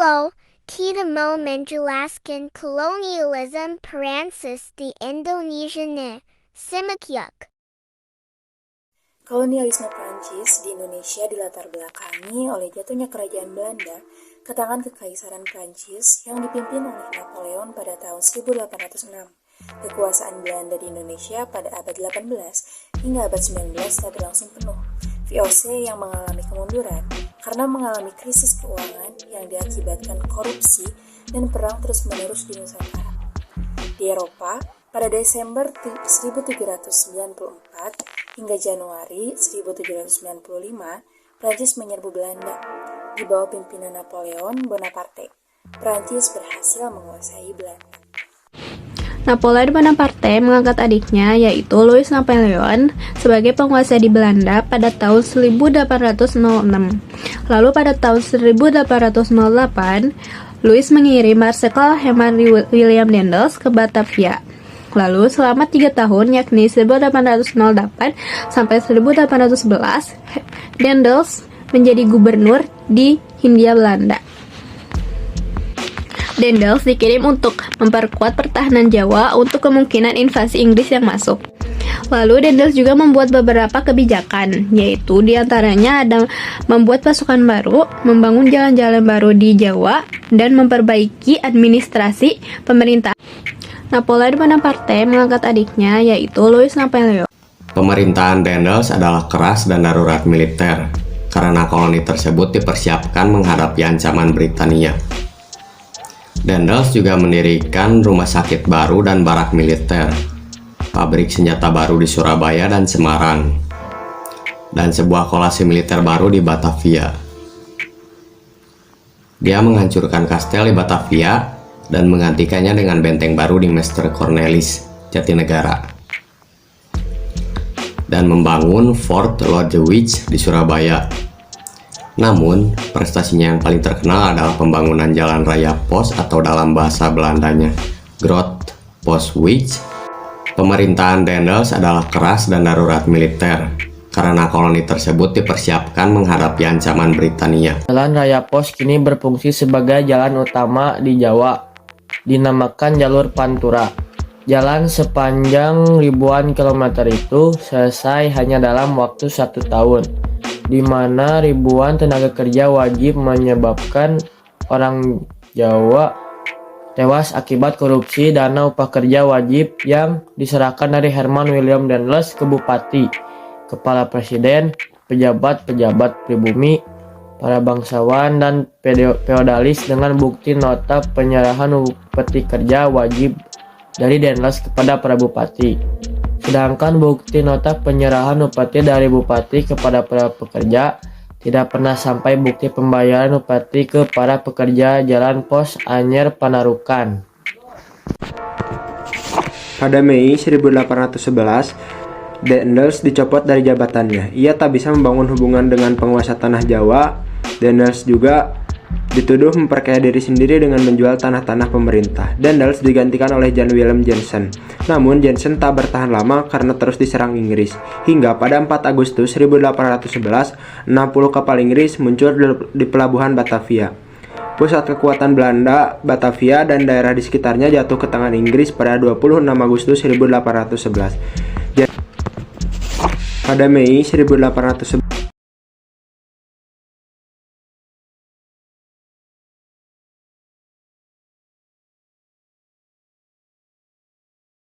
Halo, kita mau menjelaskan kolonialisme Perancis di Indonesia nih. Simak yuk. Kolonialisme Prancis di Indonesia dilatar belakangi oleh jatuhnya kerajaan Belanda ke tangan Kekaisaran Prancis yang dipimpin oleh Napoleon pada tahun 1806. Kekuasaan Belanda di Indonesia pada abad 18 hingga abad 19 tak berlangsung penuh. VOC yang mengalami kemunduran karena mengalami krisis keuangan yang diakibatkan korupsi dan perang terus-menerus di Nusantara. Di Eropa, pada Desember 1794 hingga Januari 1795, Prancis menyerbu Belanda. Di bawah pimpinan Napoleon Bonaparte, Prancis berhasil menguasai Belanda. Napoleon Bonaparte mengangkat adiknya, yaitu Louis Napoleon, sebagai penguasa di Belanda pada tahun 1806. Lalu pada tahun 1808, Louis mengirim Marsekal Henry William Daendels ke Batavia. Lalu selama 3 tahun, yakni 1808 sampai 1811, Daendels menjadi gubernur di Hindia Belanda. Daendels dikirim untuk memperkuat pertahanan Jawa untuk kemungkinan invasi Inggris yang masuk. Lalu Daendels juga membuat beberapa kebijakan, yaitu diantaranya ada membuat pasukan baru, membangun jalan-jalan baru di Jawa, dan memperbaiki administrasi pemerintah. Napoleon Bonaparte mengangkat adiknya, yaitu Louis Napoleon. Pemerintahan Daendels adalah keras dan darurat militer, karena koloni tersebut dipersiapkan menghadapi ancaman Britania. Daendels juga mendirikan rumah sakit baru dan barak militer, pabrik senjata baru di Surabaya dan Semarang, dan sebuah kolase militer baru di Batavia. Dia menghancurkan kastel di Batavia dan menggantikannya dengan benteng baru di Meester Cornelis, Jatinegara, dan membangun Fort Lodewijk di Surabaya. Namun, prestasinya yang paling terkenal adalah pembangunan jalan raya pos atau dalam bahasa Belandanya Groot Postweg. Pemerintahan Daendels adalah keras dan darurat militer, karena koloni tersebut dipersiapkan menghadapi ancaman Britania. Jalan Raya Pos kini berfungsi sebagai jalan utama di Jawa, dinamakan Jalur Pantura. Jalan sepanjang ribuan kilometer itu selesai hanya dalam waktu 1 tahun, di mana ribuan tenaga kerja wajib menyebabkan orang Jawa tewas akibat korupsi dana upah kerja wajib yang diserahkan dari Herman William Daendels ke bupati, kepala presiden, pejabat-pejabat pribumi, para bangsawan, dan feodalis dengan bukti nota penyerahan upeti kerja wajib dari Daendels kepada para bupati. Sedangkan bukti nota penyerahan upeti dari bupati kepada para pekerja tidak pernah sampai bukti pembayaran upeti ke para pekerja Jalan Pos Anyer Panarukan. Pada Mei 1811, Daendels dicopot dari jabatannya. Ia tak bisa membangun hubungan dengan penguasa tanah Jawa. Daendels juga dituduh memperkaya diri sendiri dengan menjual tanah-tanah pemerintah. Daendels digantikan oleh Jan Willem Jansen. Namun Jansen tak bertahan lama karena terus diserang Inggris. Hingga pada 4 Agustus 1811, 60 kapal Inggris muncul di pelabuhan Batavia. Pusat kekuatan Belanda, Batavia, dan daerah di sekitarnya jatuh ke tangan Inggris pada 26 Agustus 1811. Pada Mei 1811,